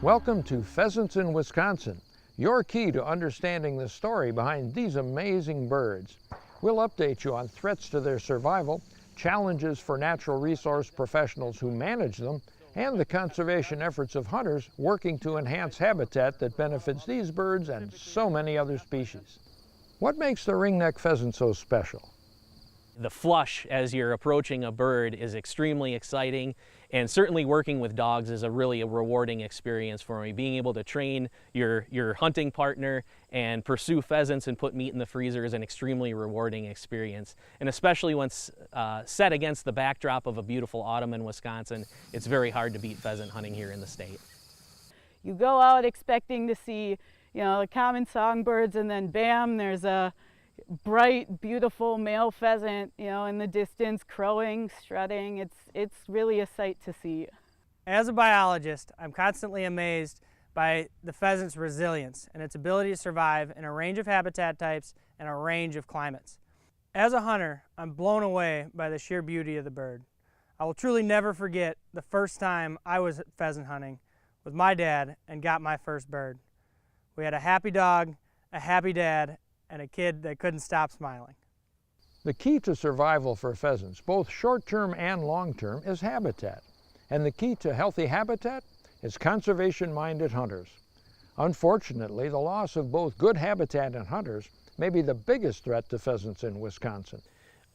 Welcome to Pheasants in Wisconsin, your key to understanding the story behind these amazing birds. We'll update you on threats to their survival, challenges for natural resource professionals who manage them, and the conservation efforts of hunters working to enhance habitat that benefits these birds and so many other species. What makes the ringneck pheasant so special? The flush as you're approaching a bird is extremely exciting, and certainly working with dogs is a really rewarding experience for me. Being able to train your hunting partner and pursue pheasants and put meat in the freezer is an extremely rewarding experience. And especially when set against the backdrop of a beautiful autumn in Wisconsin, it's very hard to beat pheasant hunting here in the state. You go out expecting to see, the common songbirds, and then bam, there's a bright, beautiful male pheasant, in the distance, crowing, strutting. It's really a sight to see. As a biologist, I'm constantly amazed by the pheasant's resilience and its ability to survive in a range of habitat types and a range of climates. As a hunter, I'm blown away by the sheer beauty of the bird. I will truly never forget the first time I was pheasant hunting with my dad and got my first bird. We had a happy dog, a happy dad, and a kid that couldn't stop smiling. The key to survival for pheasants, both short-term and long-term, is habitat. And the key to healthy habitat is conservation-minded hunters. Unfortunately, the loss of both good habitat and hunters may be the biggest threat to pheasants in Wisconsin.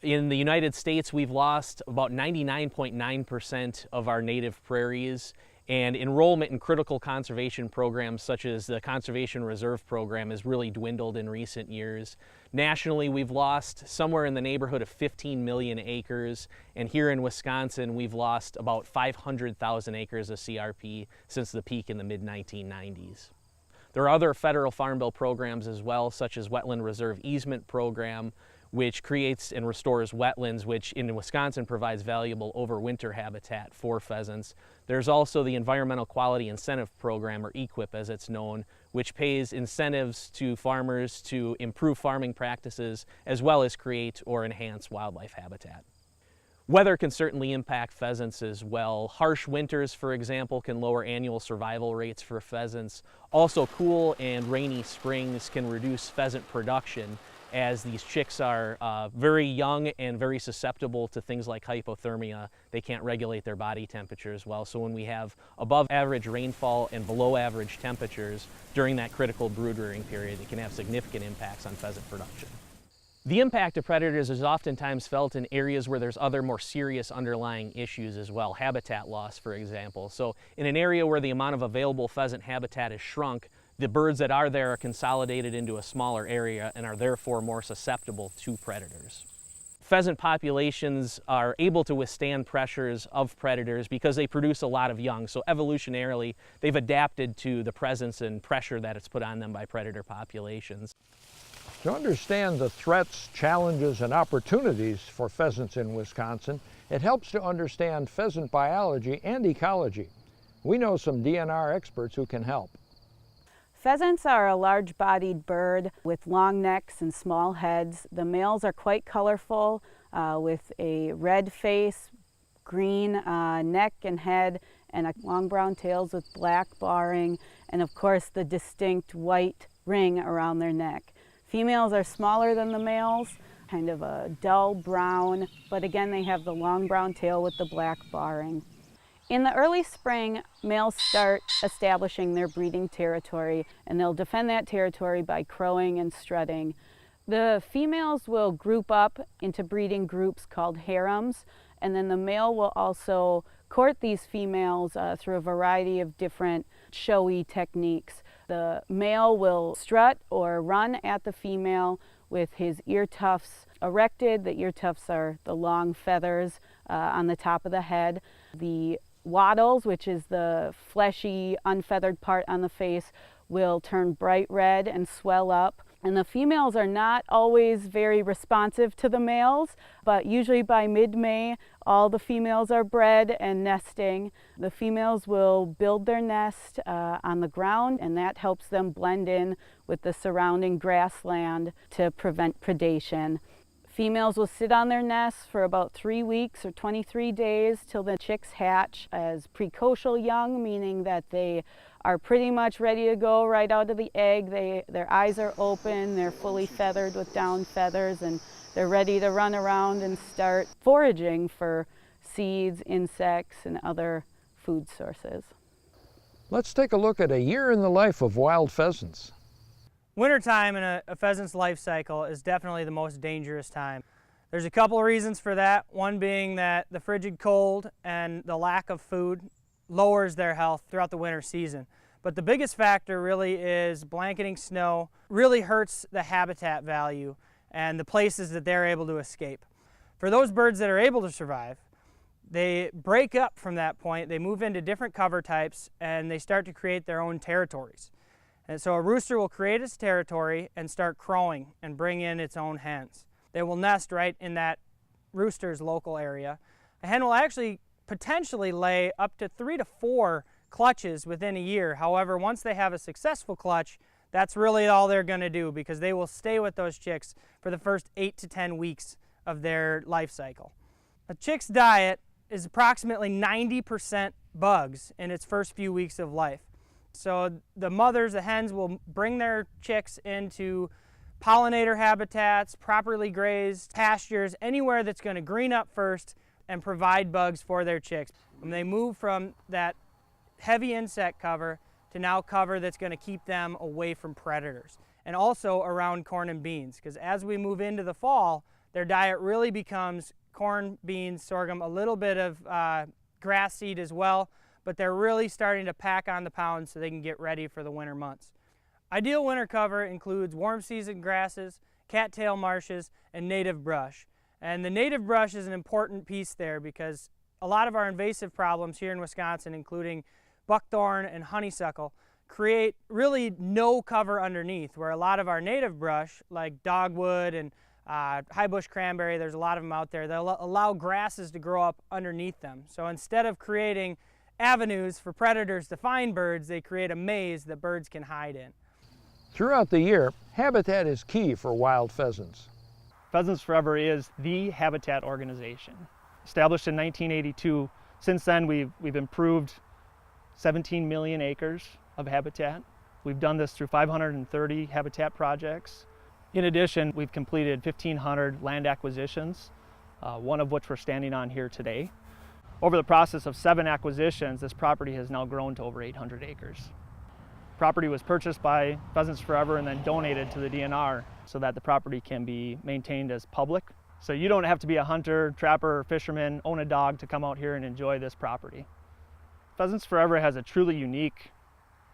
In the United States, we've lost about 99.9% of our native prairies, and enrollment in critical conservation programs such as the Conservation Reserve Program has really dwindled in recent years. Nationally, we've lost somewhere in the neighborhood of 15 million acres, and here in Wisconsin, we've lost about 500,000 acres of CRP since the peak in the mid-1990s. There are other federal Farm Bill programs as well, such as Wetland Reserve Easement Program, which creates and restores wetlands, which in Wisconsin provides valuable overwinter habitat for pheasants. There's also the Environmental Quality Incentive Program, or EQIP as it's known, which pays incentives to farmers to improve farming practices as well as create or enhance wildlife habitat. Weather can certainly impact pheasants as well. Harsh winters, for example, can lower annual survival rates for pheasants. Also, cool and rainy springs can reduce pheasant production, as these chicks are very young and very susceptible to things like hypothermia. They can't regulate their body temperature as well. So when we have above average rainfall and below average temperatures during that critical brood rearing period, it can have significant impacts on pheasant production. The impact of predators is oftentimes felt in areas where there's other more serious underlying issues as well, habitat loss, for example. So in an area where the amount of available pheasant habitat is shrunk, the birds that are there are consolidated into a smaller area and are therefore more susceptible to predators. Pheasant populations are able to withstand pressures of predators because they produce a lot of young. So evolutionarily, they've adapted to the presence and pressure that it's put on them by predator populations. To understand the threats, challenges, and opportunities for pheasants in Wisconsin, it helps to understand pheasant biology and ecology. We know some DNR experts who can help. Pheasants are a large-bodied bird with long necks and small heads. The males are quite colorful with a red face, green neck and head, and long brown tails with black barring, and of course the distinct white ring around their neck. Females are smaller than the males, kind of a dull brown, but again they have the long brown tail with the black barring. In the early spring, males start establishing their breeding territory, and they'll defend that territory by crowing and strutting. The females will group up into breeding groups called harems, and then the male will also court these females through a variety of different showy techniques. The male will strut or run at the female with his ear tufts erected. The ear tufts are the long feathers on the top of the head. The wattles, which is the fleshy, unfeathered part on the face, will turn bright red and swell up. And the females are not always very responsive to the males, but usually by mid-May, all the females are bred and nesting. The females will build their nest on the ground, and that helps them blend in with the surrounding grassland to prevent predation. Females will sit on their nests for about 3 weeks or 23 days till the chicks hatch as precocial young, meaning that they are pretty much ready to go right out of the egg. Their eyes are open, they're fully feathered with down feathers, and they're ready to run around and start foraging for seeds, insects, and other food sources. Let's take a look at a year in the life of wild pheasants. Wintertime in a pheasant's life cycle is definitely the most dangerous time. There's a couple of reasons for that, one being that the frigid cold and the lack of food lowers their health throughout the winter season. But the biggest factor really is blanketing snow really hurts the habitat value and the places that they're able to escape. For those birds that are able to survive, they break up from that point, they move into different cover types, and they start to create their own territories. And so a rooster will create its territory and start crowing and bring in its own hens. They will nest right in that rooster's local area. A hen will actually potentially lay up to 3 to 4 clutches within a year. However, once they have a successful clutch, that's really all they're going to do, because they will stay with those chicks for the first 8 to 10 weeks of their life cycle. A chick's diet is approximately 90% bugs in its first few weeks of life. So the mothers, the hens, will bring their chicks into pollinator habitats, properly grazed pastures, anywhere that's going to green up first and provide bugs for their chicks. When they move from that heavy insect cover to now cover that's going to keep them away from predators, and also around corn and beans, because as we move into the fall, their diet really becomes corn, beans, sorghum, a little bit of grass seed as well, but they're really starting to pack on the pounds so they can get ready for the winter months. Ideal winter cover includes warm season grasses, cattail marshes, and native brush. And the native brush is an important piece there, because a lot of our invasive problems here in Wisconsin, including buckthorn and honeysuckle, create really no cover underneath, where a lot of our native brush, like dogwood and high bush cranberry, there's a lot of them out there, they'll allow grasses to grow up underneath them. So instead of creating avenues for predators to find birds, they create a maze that birds can hide in. Throughout the year, habitat is key for wild pheasants. Pheasants Forever is the habitat organization. Established in 1982, since then we've improved 17 million acres of habitat. We've done this through 530 habitat projects. In addition, we've completed 1,500 land acquisitions, one of which we're standing on here today. Over the process of 7 acquisitions, this property has now grown to over 800 acres. Property was purchased by Pheasants Forever and then donated to the DNR so that the property can be maintained as public. So you don't have to be a hunter, trapper, or fisherman, own a dog to come out here and enjoy this property. Pheasants Forever has a truly unique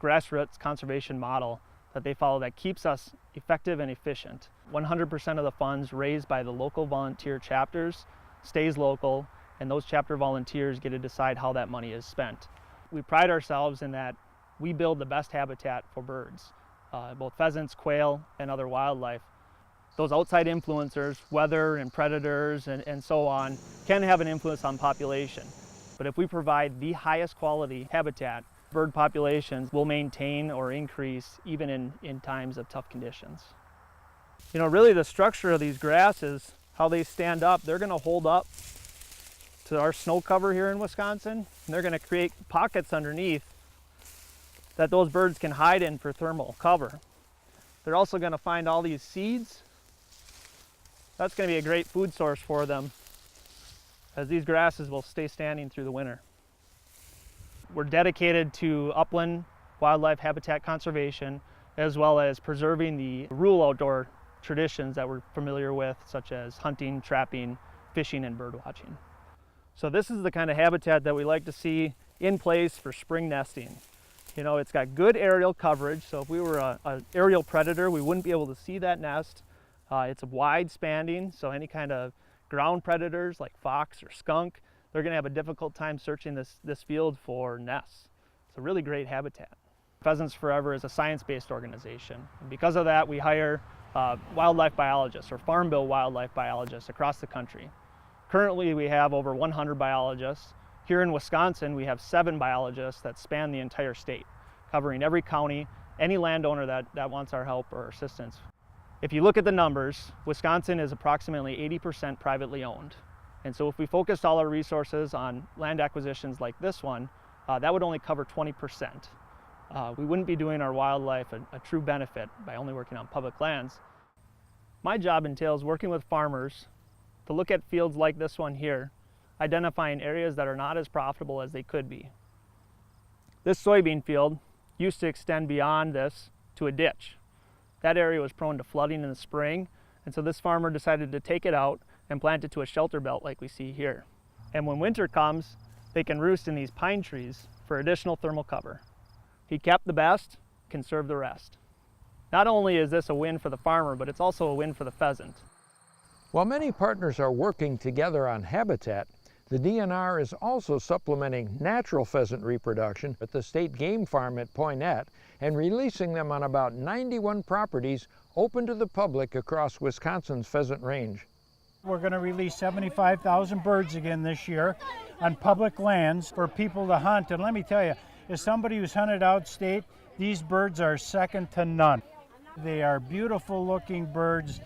grassroots conservation model that they follow that keeps us effective and efficient. 100% of the funds raised by the local volunteer chapters stays local, and those chapter volunteers get to decide how that money is spent. We pride ourselves in that we build the best habitat for birds, both pheasants, quail, and other wildlife. Those outside influencers, weather and predators and so on, can have an influence on population. But if we provide the highest quality habitat, bird populations will maintain or increase even in times of tough conditions. You know, really the structure of these grasses, how they stand up, they're going to hold up to our snow cover here in Wisconsin, and they're going to create pockets underneath that those birds can hide in for thermal cover. They're also going to find all these seeds. That's going to be a great food source for them, as these grasses will stay standing through the winter. We're dedicated to upland wildlife habitat conservation, as well as preserving the rural outdoor traditions that we're familiar with, such as hunting, trapping, fishing, and bird watching. So this is the kind of habitat that we like to see in place for spring nesting. You know, it's got good aerial coverage, so if we were an aerial predator, we wouldn't be able to see that nest. It's wide spanning, so any kind of ground predators like fox or skunk, they're going to have a difficult time searching this field for nests. It's a really great habitat. Pheasants Forever is a science-based organization, and because of that, we hire wildlife biologists or farm bill wildlife biologists across the country. Currently, we have over 100 biologists. Here in Wisconsin, we have 7 biologists that span the entire state, covering every county, any landowner that wants our help or assistance. If you look at the numbers, Wisconsin is approximately 80% privately owned. And so if we focused all our resources on land acquisitions like this one, that would only cover 20%. We wouldn't be doing our wildlife a true benefit by only working on public lands. My job entails working with farmers to look at fields like this one here, identifying areas that are not as profitable as they could be. This soybean field used to extend beyond this to a ditch. That area was prone to flooding in the spring, and so this farmer decided to take it out and plant it to a shelter belt like we see here. And when winter comes, they can roost in these pine trees for additional thermal cover. He kept the best, conserved the rest. Not only is this a win for the farmer, but it's also a win for the pheasant. While many partners are working together on habitat, the DNR is also supplementing natural pheasant reproduction at the State Game Farm at Poynette and releasing them on about 91 properties open to the public across Wisconsin's pheasant range. We're going to release 75,000 birds again this year on public lands for people to hunt. And let me tell you, as somebody who's hunted outstate, these birds are second to none. They are beautiful looking birds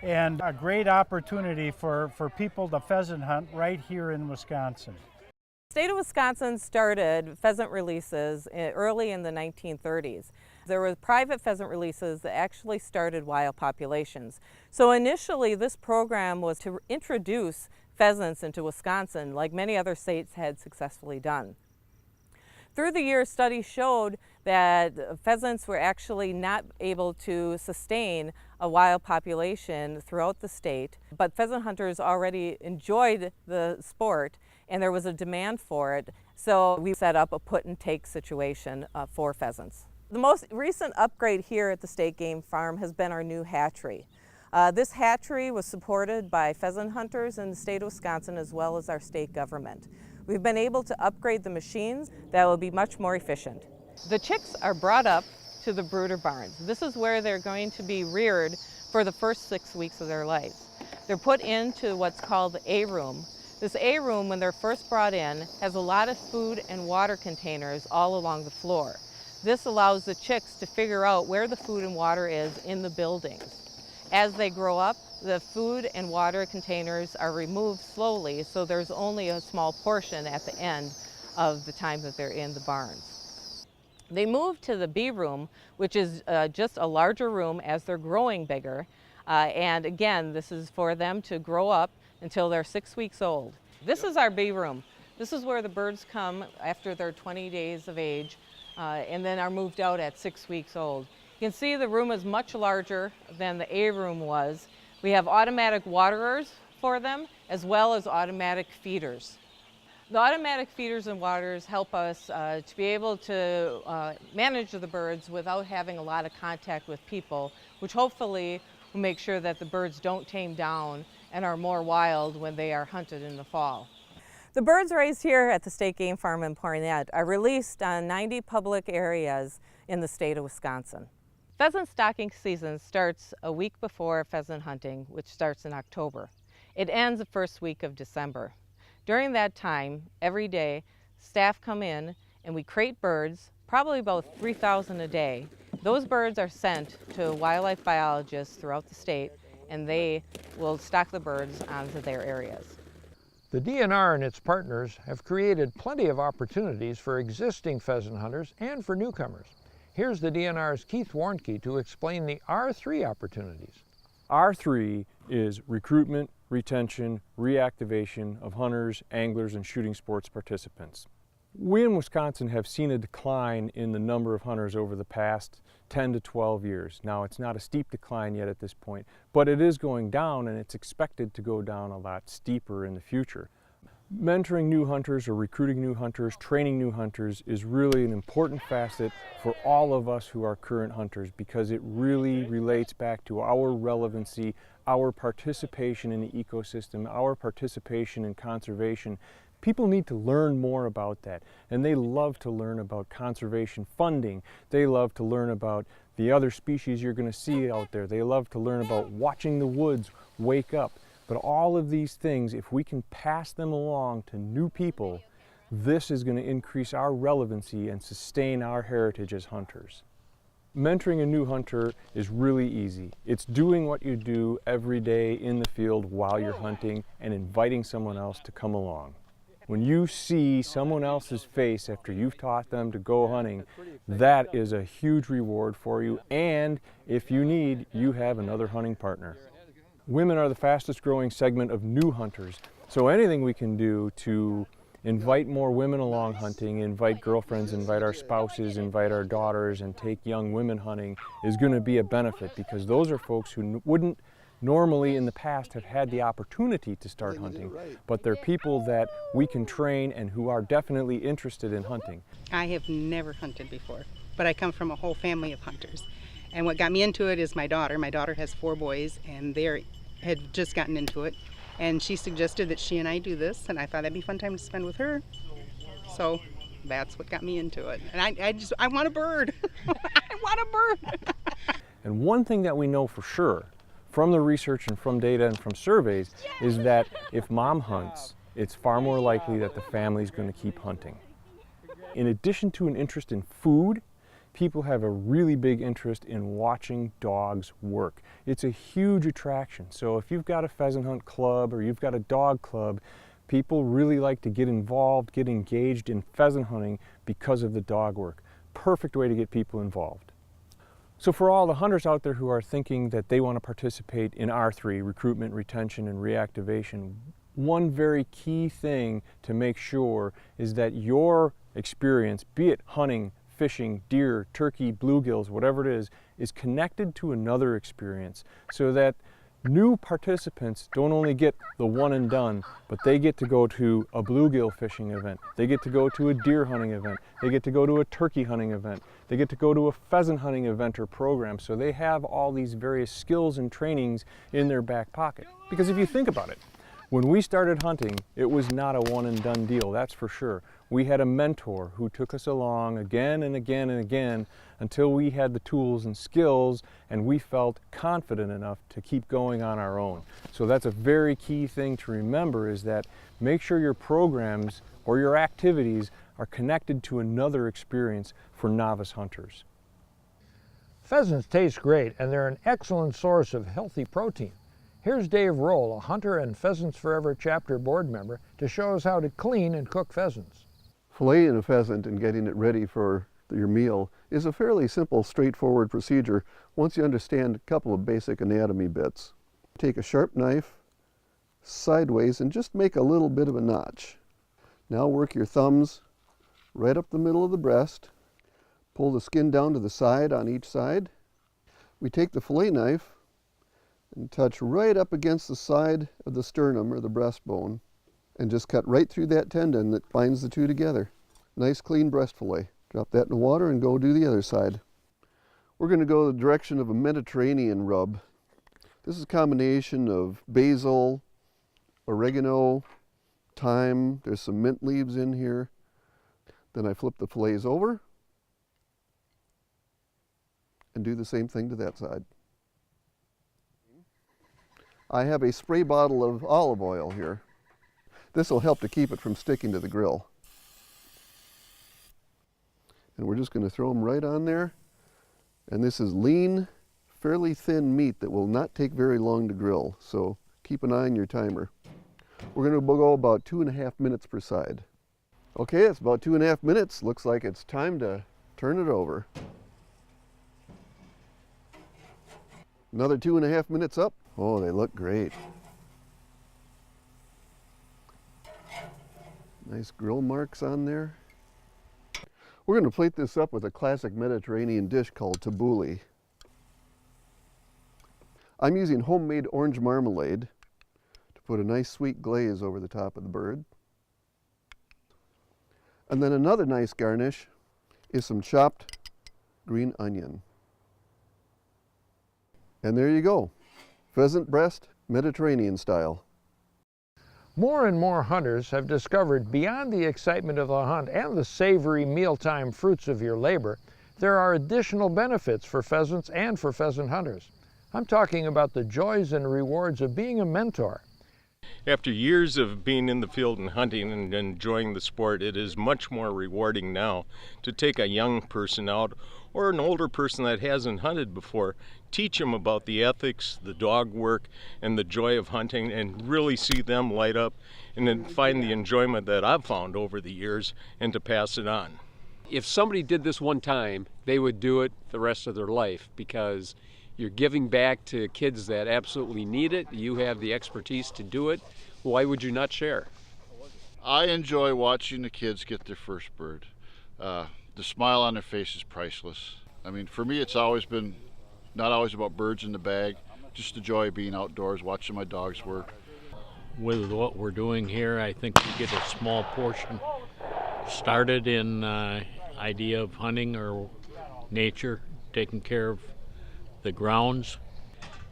and a great opportunity for people to pheasant hunt right here in Wisconsin. The state of Wisconsin started pheasant releases early in the 1930s. There were private pheasant releases that actually started wild populations. So initially this program was to introduce pheasants into Wisconsin like many other states had successfully done. Through the years, studies showed that pheasants were actually not able to sustain a wild population throughout the state, but pheasant hunters already enjoyed the sport and there was a demand for it, so we set up a put and take situation for pheasants. The most recent upgrade here at the State Game Farm has been our new hatchery. This hatchery was supported by pheasant hunters in the state of Wisconsin as well as our state government. We've been able to upgrade the machines that will be much more efficient. The chicks are brought up to the brooder barns. This is where they're going to be reared for the first 6 weeks of their life. They're put into what's called the A room. This A room, when they're first brought in, has a lot of food and water containers all along the floor. This allows the chicks to figure out where the food and water is in the buildings. As they grow up, the food and water containers are removed slowly, so there's only a small portion at the end of the time that they're in the barns. They move to the B room, which is just a larger room as they're growing bigger. And again, this is for them to grow up until they're 6 weeks old. This is our B room. This is where the birds come after they're 20 days of age and then are moved out at 6 weeks old. You can see the room is much larger than the A room was. We have automatic waterers for them as well as automatic feeders. The automatic feeders and waterers help us to be able to manage the birds without having a lot of contact with people, which hopefully will make sure that the birds don't tame down and are more wild when they are hunted in the fall. The birds raised here at the State Game Farm in Poynette are released on 90 public areas in the state of Wisconsin. Pheasant stocking season starts a week before pheasant hunting, which starts in October. It ends the first week of December. During that time, every day, staff come in and we crate birds, probably about 3,000 a day. Those birds are sent to wildlife biologists throughout the state and they will stock the birds onto their areas. The DNR and its partners have created plenty of opportunities for existing pheasant hunters and for newcomers. Here's the DNR's Keith Warnke to explain the R3 opportunities. R3 is recruitment, retention, reactivation of hunters, anglers, and shooting sports participants. We in Wisconsin have seen a decline in the number of hunters over the past 10 to 12 years. Now, it's not a steep decline yet at this point, but it is going down and it's expected to go down a lot steeper in the future. Mentoring new hunters or recruiting new hunters, training new hunters is really an important facet for all of us who are current hunters because it really relates back to our relevancy, our participation in the ecosystem, our participation in conservation. People need to learn more about that, and they love to learn about conservation funding. They love to learn about the other species you're going to see out there. They love to learn about watching the woods wake up. But all of these things, if we can pass them along to new people, this is going to increase our relevancy and sustain our heritage as hunters. Mentoring a new hunter is really easy. It's doing what you do every day in the field while you're hunting and inviting someone else to come along. When you see someone else's face after you've taught them to go hunting, that is a huge reward for you, and if you need, you have another hunting partner. Women are the fastest growing segment of new hunters, so anything we can do to invite more women along hunting, invite girlfriends, invite our spouses, invite our daughters, and take young women hunting is going to be a benefit, because those are folks who wouldn't normally in the past have had the opportunity to start hunting, but they're people that we can train and who are definitely interested in hunting. I have never hunted before, but I come from a whole family of hunters. And what got me into it is my daughter. My daughter has 4 boys, and they had just gotten into it. And she suggested that she and I do this, and I thought that'd be a fun time to spend with her. So that's what got me into it. And I want a bird. I want a bird. And one thing that we know for sure from the research and from data and from surveys is that if mom hunts, it's far more likely that the family's going to keep hunting. In addition to an interest in food, people have a really big interest in watching dogs work. It's a huge attraction. So if you've got a pheasant hunt club or you've got a dog club, people really like to get involved, get engaged in pheasant hunting because of the dog work. Perfect way to get people involved. So for all the hunters out there who are thinking that they want to participate in R3, recruitment, retention, and reactivation, one very key thing to make sure is that your experience, be it hunting, fishing, deer, turkey, bluegills, whatever it is connected to another experience, so that new participants don't only get the one and done, but they get to go to a bluegill fishing event, they get to go to a deer hunting event, they get to go to a turkey hunting event, they get to go to a pheasant hunting event or program, so they have all these various skills and trainings in their back pocket. Because if you think about it, when we started hunting, it was not a one and done deal, that's for sure. We had a mentor who took us along again and again and again until we had the tools and skills and we felt confident enough to keep going on our own. So that's a very key thing to remember, is that make sure your programs or your activities are connected to another experience for novice hunters. Pheasants taste great, and they're an excellent source of healthy protein. Here's Dave Roll, a hunter and Pheasants Forever chapter board member, to show us how to clean and cook pheasants. Filleting a pheasant and getting it ready for your meal is a fairly simple, straightforward procedure once you understand a couple of basic anatomy bits. Take a sharp knife sideways and just make a little bit of a notch. Now work your thumbs right up the middle of the breast. Pull the skin down to the side on each side. We take the fillet knife and touch right up against the side of the sternum or the breastbone, and just cut right through that tendon that binds the two together. Nice clean breast fillet. Drop that in the water and go do the other side. We're going to go the direction of a Mediterranean rub. This is a combination of basil, oregano, thyme, there's some mint leaves in here. Then I flip the fillets over and do the same thing to that side. I have a spray bottle of olive oil here. This will help to keep it from sticking to the grill. And we're just going to throw them right on there. And this is lean, fairly thin meat that will not take very long to grill, so keep an eye on your timer. We're going to go about 2.5 minutes per side. Okay, it's about 2.5 minutes. Looks like it's time to turn it over. Another 2.5 minutes up. Oh, they look great. Nice grill marks on there. We're going to plate this up with a classic Mediterranean dish called tabbouleh. I'm using homemade orange marmalade to put a nice sweet glaze over the top of the bird. And then another nice garnish is some chopped green onion. And there you go. Pheasant breast, Mediterranean style. More and more hunters have discovered, beyond the excitement of the hunt and the savory mealtime fruits of your labor, there are additional benefits for pheasants and for pheasant hunters. I'm talking about the joys and rewards of being a mentor. After years of being in the field and hunting and enjoying the sport, it is much more rewarding now to take a young person out or an older person that hasn't hunted before, teach them about the ethics, the dog work, and the joy of hunting, and really see them light up and then find the enjoyment that I've found over the years and to pass it on. If somebody did this one time, they would do it the rest of their life, because you're giving back to kids that absolutely need it. You have the expertise to do it. Why would you not share? I enjoy watching the kids get their first bird. The smile on their face is priceless. I mean, for me, it's always been not always about birds in the bag, just the joy of being outdoors, watching my dogs work. With what we're doing here, I think we get a small portion started in idea of hunting or nature, taking care of the grounds.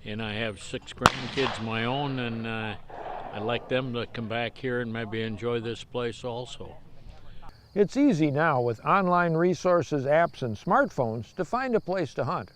And I have 6 grandkids of my own, and I'd like them to come back here and maybe enjoy this place also. It's easy now with online resources, apps, and smartphones to find a place to hunt.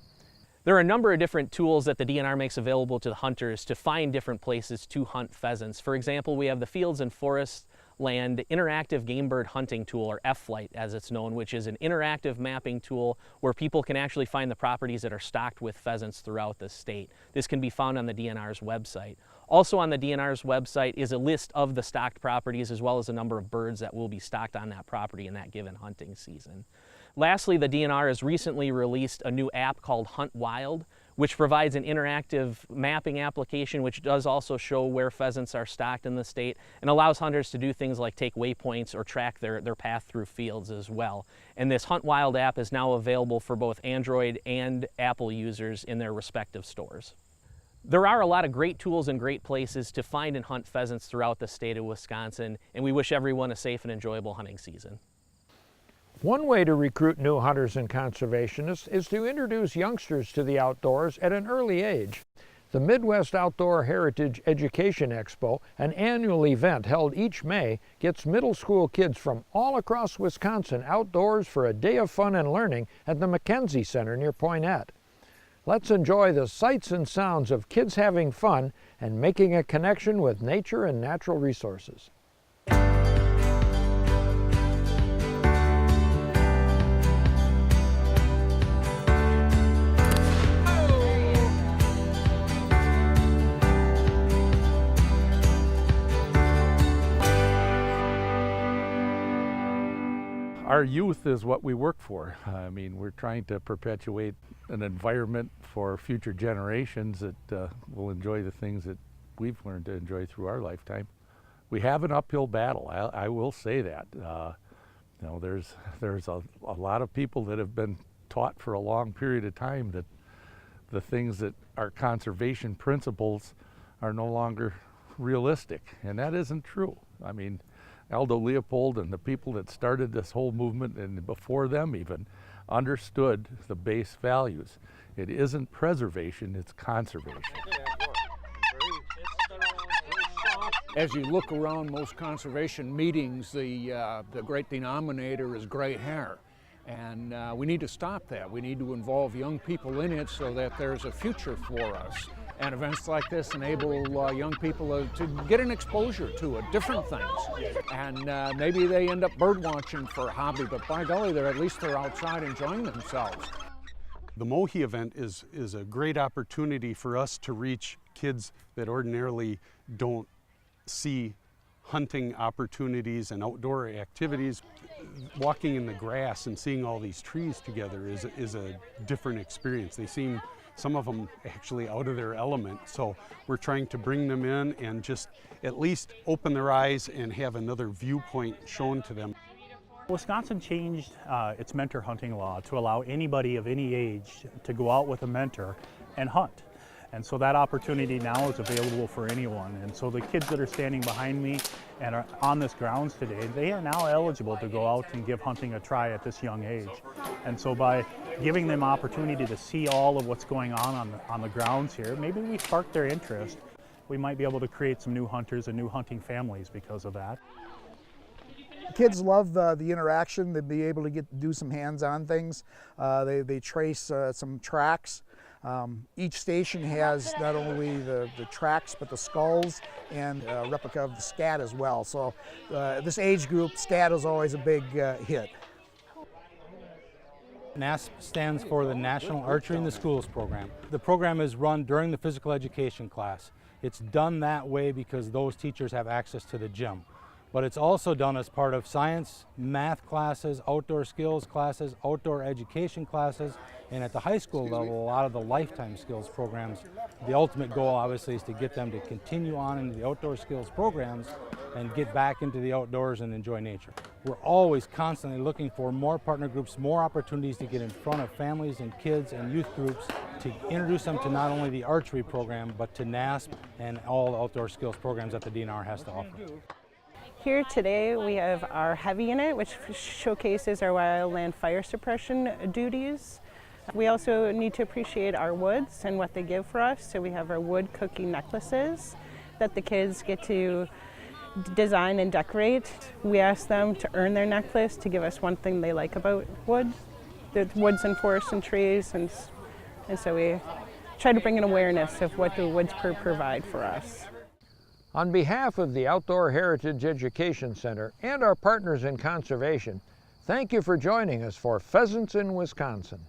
There are a number of different tools that the DNR makes available to the hunters to find different places to hunt pheasants. For example, we have the Fields and Forest Land Interactive Game Bird Hunting Tool, or F-Flight as it's known, which is an interactive mapping tool where people can actually find the properties that are stocked with pheasants throughout the state. This can be found on the DNR's website. Also on the DNR's website is a list of the stocked properties as well as a number of birds that will be stocked on that property in that given hunting season. Lastly, the DNR has recently released a new app called Hunt Wild, which provides an interactive mapping application which does also show where pheasants are stocked in the state and allows hunters to do things like take waypoints or track their path through fields as well. And this Hunt Wild app is now available for both Android and Apple users in their respective stores. There are a lot of great tools and great places to find and hunt pheasants throughout the state of Wisconsin, and we wish everyone a safe and enjoyable hunting season. One way to recruit new hunters and conservationists is to introduce youngsters to the outdoors at an early age. The Midwest Outdoor Heritage Education Expo, an annual event held each May, gets middle school kids from all across Wisconsin outdoors for a day of fun and learning at the McKenzie Center near Poynette. Let's enjoy the sights and sounds of kids having fun and making a connection with nature and natural resources. Our youth is what we work for. I mean, we're trying to perpetuate an environment for future generations that will enjoy the things that we've learned to enjoy through our lifetime. We have an uphill battle, I will say that. You know, there's a lot of people that have been taught for a long period of time that the things that are conservation principles are no longer realistic, and that isn't true. I mean, Aldo Leopold and the people that started this whole movement, and before them even, understood the base values. It isn't preservation, it's conservation. As you look around most conservation meetings, the great denominator is gray hair. And we need to stop that. We need to involve young people in it so that there's a future for us. And events like this enable young people to get an exposure to it, different things. And maybe they end up bird watching for a hobby, but by golly, at least they're outside enjoying themselves. The MOHE event is a great opportunity for us to reach kids that ordinarily don't see hunting opportunities and outdoor activities. Walking in the grass and seeing all these trees together is a different experience. They seem, some of them, actually out of their element. So we're trying to bring them in and just at least open their eyes and have another viewpoint shown to them. Wisconsin changed its mentor hunting law to allow anybody of any age to go out with a mentor and hunt. And so that opportunity now is available for anyone. And so the kids that are standing behind me and are on this grounds today, they are now eligible to go out and give hunting a try at this young age. And so by giving them opportunity to see all of what's going on the grounds here, maybe we spark their interest. We might be able to create some new hunters and new hunting families because of that. Kids love the interaction, to be able to do some hands-on things. They trace some tracks. Each station has not only the tracks, but the skulls and a replica of the scat as well. So this age group, scat is always a big hit. NASP stands for the National Archery in the Schools program. The program is run during the physical education class. It's done that way because those teachers have access to the gym. But it's also done as part of science, math classes, outdoor skills classes, outdoor education classes, and at the high school level, a lot of the lifetime skills programs. The ultimate goal, obviously, is to get them to continue on into the outdoor skills programs and get back into the outdoors and enjoy nature. We're always constantly looking for more partner groups, more opportunities to get in front of families and kids and youth groups to introduce them to not only the archery program, but to NASP and all the outdoor skills programs that the DNR has to offer. Here today we have our heavy unit, which showcases our wildland fire suppression duties. We also need to appreciate our woods and what they give for us. So we have our wood cookie necklaces that the kids get to design and decorate. We ask them to earn their necklace to give us one thing they like about wood. The woods and forests and trees, and so we try to bring an awareness of what the woods provide for us. On behalf of the Outdoor Heritage Education Center and our partners in conservation, thank you for joining us for Pheasants in Wisconsin.